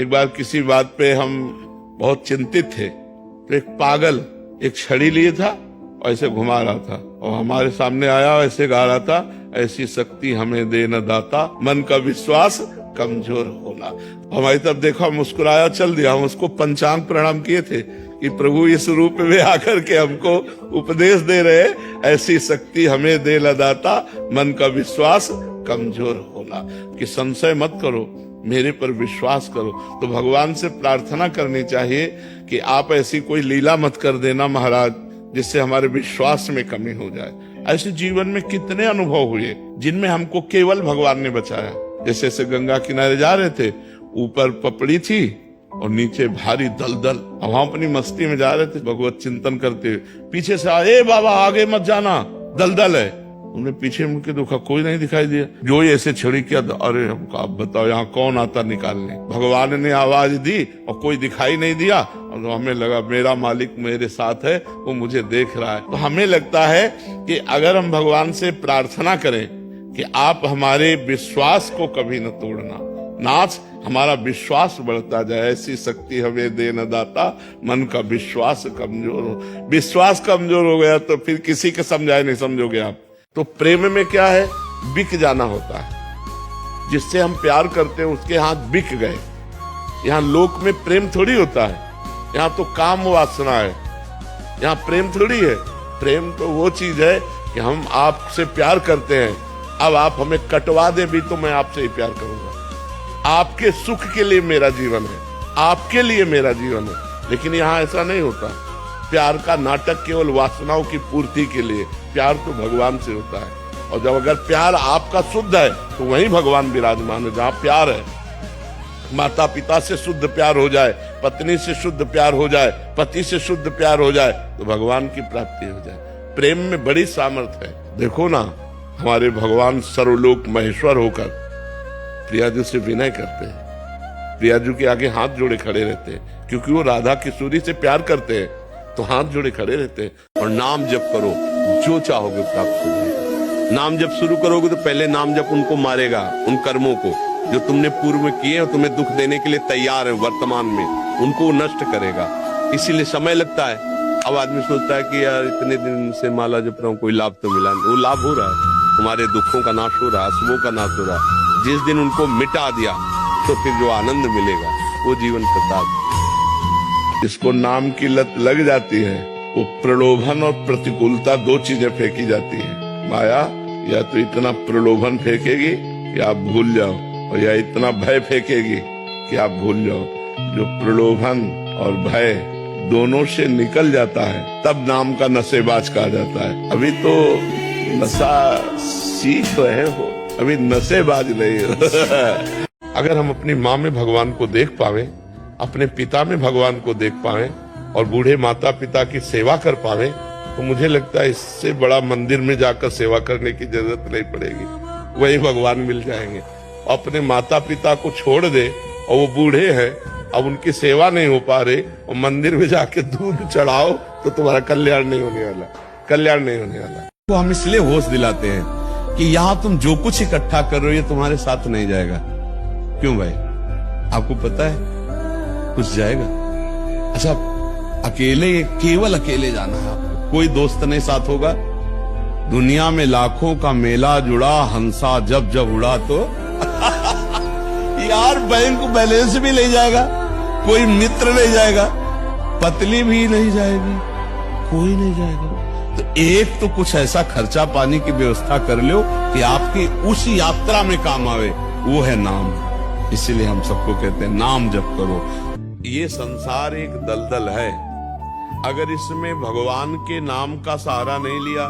एक बार किसी बात पे हम बहुत चिंतित थे तो एक पागल एक छड़ी लिए था और ऐसे घुमा रहा था और हमारे सामने आया, ऐसे गा रहा था, ऐसी शक्ति हमें दे न दाता, मन का विश्वास कमजोर होना। हमारी तरफ देखा, मुस्कुराया, चल दिया। हम उसको पंचांग प्रणाम किए थे कि प्रभु इस रूप में आकर के हमको उपदेश दे रहे, ऐसी शक्ति हमें दे न दाता, मन का विश्वास कमजोर होना, कि संशय मत करो, मेरे पर विश्वास करो। तो भगवान से प्रार्थना करनी चाहिए कि आप ऐसी कोई लीला मत कर देना महाराज जिससे हमारे विश्वास में कमी हो जाए। ऐसे जीवन में कितने अनुभव हुए जिनमें हमको केवल भगवान ने बचाया। जैसे ऐसे गंगा किनारे जा रहे थे, ऊपर पपड़ी थी और नीचे भारी दलदल, अब हम अपनी मस्ती में जा रहे थे भगवत चिंतन करते हुए, पीछे से आए, बाबा आगे मत जाना, दलदल है। उन्हें पीछे मुड़ के देखा, कोई नहीं दिखाई दिया। जो ही ऐसे छड़ी किया, अरे हमको आप बताओ यहाँ कौन आता निकालने। भगवान ने आवाज दी और कोई दिखाई नहीं दिया, और हमें लगा मेरा मालिक मेरे साथ है, वो मुझे देख रहा है। तो हमें लगता है कि अगर हम भगवान से प्रार्थना करें कि आप हमारे विश्वास को कभी न तोड़ना, नाथ हमारा विश्वास बढ़ता जाए, ऐसी शक्ति हमें दे न दाता, मन का विश्वास कमजोर हो। विश्वास कमजोर हो गया तो फिर किसी के समझाए नहीं समझोगे आप। तो प्रेम में क्या है, बिक जाना होता है। जिससे हम प्यार करते हैं उसके हाथ बिक गए। यहाँ लोक में प्रेम थोड़ी होता है, यहाँ तो काम वासना है, यहाँ प्रेम थोड़ी है। प्रेम तो वो चीज है कि हम आपसे प्यार करते हैं, अब आप हमें कटवा दे भी तो मैं आपसे ही प्यार करूंगा। आपके सुख के लिए मेरा जीवन है, आपके लिए मेरा जीवन है। लेकिन यहाँ ऐसा नहीं होता। प्यार का नाटक केवल वासनाओं की पूर्ति के लिए, प्यार तो भगवान से होता है। और जब अगर प्यार आपका शुद्ध है तो वहीं भगवान विराजमान है, जहाँ प्यार है। माता पिता से शुद्ध प्यार हो जाए, पत्नी से शुद्ध प्यार हो जाए, पति से शुद्ध प्यार हो जाए तो भगवान की प्राप्ति हो जाए। प्रेम में बड़ी सामर्थ्य है। देखो ना, हमारे भगवान सर्वलोक महेश्वर होकर प्रियाजू से विनय करते हैं, प्रियाजू के आगे हाथ जोड़े खड़े रहते हैं, क्योंकि वो राधा किशोरी से प्यार करते हैं तो हाथ जोड़े खड़े रहते हैं। और नाम जप करो, जो चाहोगे प्राप्त हो जाएगा। नाम जप शुरू करोगे तो पहले नाम जप उनको मारेगा, उन कर्मों को जो तुमने पूर्व में किए और तुम्हें दुख देने के लिए तैयार है वर्तमान में, उनको नष्ट करेगा। इसीलिए समय लगता है। अब आदमी सोचता है कि यार इतने दिन से माला जप रहा हूँ, कोई लाभ तो मिला नहीं। वो लाभ हो रहा है, तुम्हारे दुखों का नाश हो रहा है, अशुभों का नाश हो रहा है। जिस दिन उनको मिटा दिया तो फिर जो आनंद मिलेगा वो जीवन प्रसाद। जिसको नाम की लत लग जाती है वो प्रलोभन और प्रतिकूलता, दो चीजें फेंकी जाती है। माया या तो इतना प्रलोभन फेंकेगी कि आप भूल जाओ, और या इतना भय फेंकेगी कि आप भूल जाओ। जो प्रलोभन और भय दोनों से निकल जाता है तब नाम का नशेबाज कहा जाता है। अभी तो नशा सीख रहे हो, अभी नशेबाज नहीं हो। अगर हम अपनी माँ में भगवान को देख पावे, अपने पिता में भगवान को देख पावे और बूढ़े माता पिता की सेवा कर पावे, तो मुझे लगता है इससे बड़ा मंदिर में जाकर सेवा करने की जरूरत नहीं पड़ेगी, वही भगवान मिल जाएंगे। अपने माता पिता को छोड़ दे और वो बूढ़े हैं, अब उनकी सेवा नहीं हो पा रही, और मंदिर में जाके दूध चढ़ाओ तो तुम्हारा कल्याण नहीं होने वाला, कल्याण नहीं होने वाला। तो हम इसलिए होश दिलाते हैं कि यहाँ तुम जो कुछ इकट्ठा कर रहे हो ये तुम्हारे साथ नहीं जाएगा। क्यों भाई, आपको पता है कुछ जाएगा? अच्छा, अकेले, केवल अकेले जाना है आपको, कोई दोस्त नहीं साथ होगा। दुनिया में लाखों का मेला जुड़ा, हंसा जब जब उड़ा तो यार बैंक बैलेंस भी नहीं जाएगा, कोई मित्र नहीं जाएगा, पत्नी भी नहीं जाएगी, कोई नहीं जाएगा। तो एक तो कुछ ऐसा खर्चा पानी की व्यवस्था कर लो कि आपकी उस यात्रा में काम आवे, वो है नाम। इसीलिए हम सबको कहते हैं नाम जप करो। ये संसार एक दलदल है, अगर इसमें भगवान के नाम का सहारा नहीं लिया,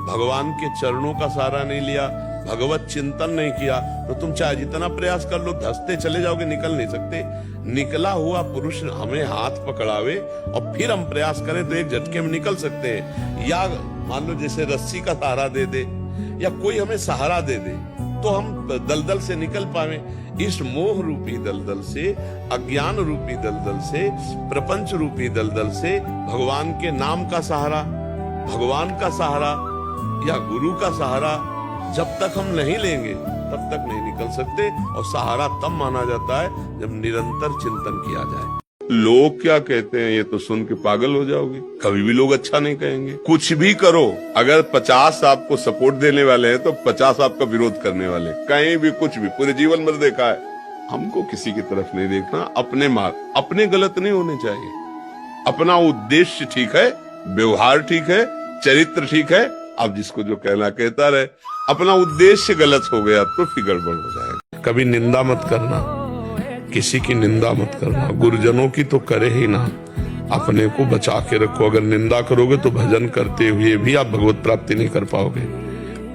भगवान के चरणों का सहारा नहीं लिया, भगवत चिंतन नहीं किया, तो तुम चाहे जितना प्रयास कर लो, धंसते चले जाओगे, निकल नहीं सकते। निकला हुआ पुरुष हमें हाथ पकड़ावे और फिर हम प्रयास करें तो एक झटके में निकल सकते हैं। या मान लो जैसे रस्सी का सहारा दे दे या कोई हमें सहारा दे दे तो हम दलदल से निकल पावे। इस मोह रूपी दलदल से, अज्ञान रूपी दलदल से, प्रपंच रूपी दलदल से भगवान के नाम का सहारा, भगवान का सहारा या गुरु का सहारा जब तक हम नहीं लेंगे तब तक नहीं निकल सकते। और सहारा तब माना जाता है जब निरंतर चिंतन किया जाए। लोग क्या कहते हैं ये तो सुन के पागल हो जाओगे। कभी भी लोग अच्छा नहीं कहेंगे। कुछ भी करो, अगर 50 आपको सपोर्ट देने वाले हैं तो 50 आपका विरोध करने वाले। कहीं भी कुछ भी पूरे जीवन में देखा है। हमको किसी की तरफ नहीं देखना, अपने मार्ग अपने गलत नहीं होने चाहिए। अपना उद्देश्य ठीक है, व्यवहार ठीक है, चरित्र ठीक है, अब जिसको जो कहना कहता रहे। अपना उद्देश्य गलत हो गया तो फिर गड़बड़ हो जाएगा। कभी निंदा मत करना, किसी की निंदा मत करना। गुरुजनों की तो करे ही ना, अपने को बचा के रखो। अगर निंदा करोगे तो भजन करते हुए भी आप भगवत प्राप्ति नहीं कर पाओगे।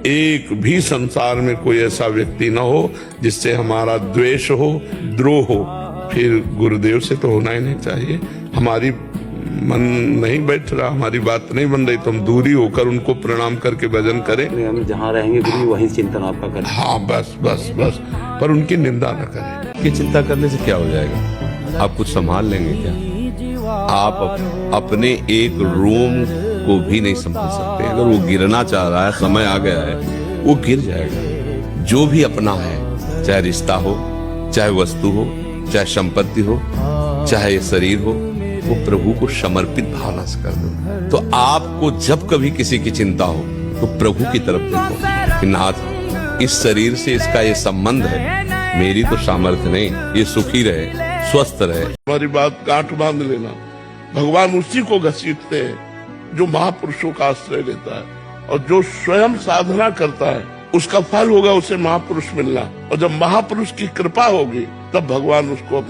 एक भी संसार में कोई ऐसा व्यक्ति ना हो जिससे हमारा द्वेष हो, द्रोह हो। फिर गुरुदेव से तो होना ही नहीं चाहिए। हमारी मन नहीं बैठ रहा, हमारी बात नहीं बन रही तो हम दूरी होकर उनको प्रणाम करके भजन करें। हम जहाँ रहेंगे गुरु वही चिंतन आपका करें। हाँ बस बस बस, पर उनकी निंदा न करें। की चिंता करने से क्या हो जाएगा? आप कुछ संभाल लेंगे क्या? आप अपने एक रोम को भी नहीं संभाल सकते। अगर वो गिरना चाह रहा है, समय आ गया है, वो गिर जाएगा। जो भी अपना है, चाहे रिश्ता हो, चाहे वस्तु हो, चाहे संपत्ति हो, चाहे शरीर हो, वो प्रभु को समर्पित भावना से कर दो। तो आपको जब कभी किसी की चिंता हो तो प्रभु की तरफ देखो कि नाथ, इस शरीर से इसका ये संबंध है, मेरी तो सामर्थ्य नहीं, ये सुखी रहे, स्वस्थ रहे। हमारी बात गांठ बांध लेना। भगवान उसी को घसीटते हैं जो महापुरुषों का आश्रय लेता है, और जो स्वयं साधना करता है उसका फल होगा उसे महापुरुष मिलना। और जब महापुरुष की कृपा होगी तब भगवान उसको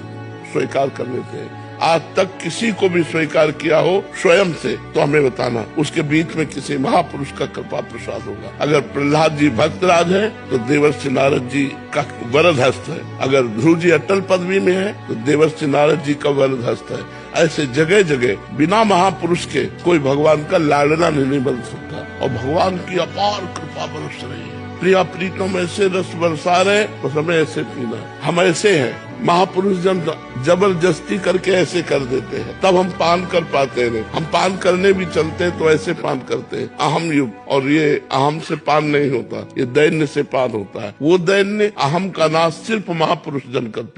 स्वीकार कर लेते हैं। आज तक किसी को भी स्वीकार किया हो स्वयं से तो हमें बताना, उसके बीच में किसी महापुरुष का कृपा प्रसाद होगा। अगर प्रहलाद जी भक्तराज है तो देवर्षि नारद जी का वरद हस्त है। अगर ध्रुव जी अटल पदवी में है तो देवर्षि नारद जी का वरद हस्त है। ऐसे जगह जगह बिना महापुरुष के कोई भगवान का लाडला नहीं बन सकता। और भगवान की अपार कृपा बरस रही है। प्रिया प्रीतम ऐसे रस बरसा रहे तो हमें ऐसे पीना। हम ऐसे हैं, महापुरुष जब जबरदस्ती करके ऐसे कर देते हैं तब हम पान कर पाते हैं। हम पान करने भी चलते हैं तो ऐसे पान करते हैं, अहम युग। और ये अहम से पान नहीं होता, ये दैन्य से पान होता है। वो दैन्य अहम का नाश सिर्फ महापुरुष जन करते हैं।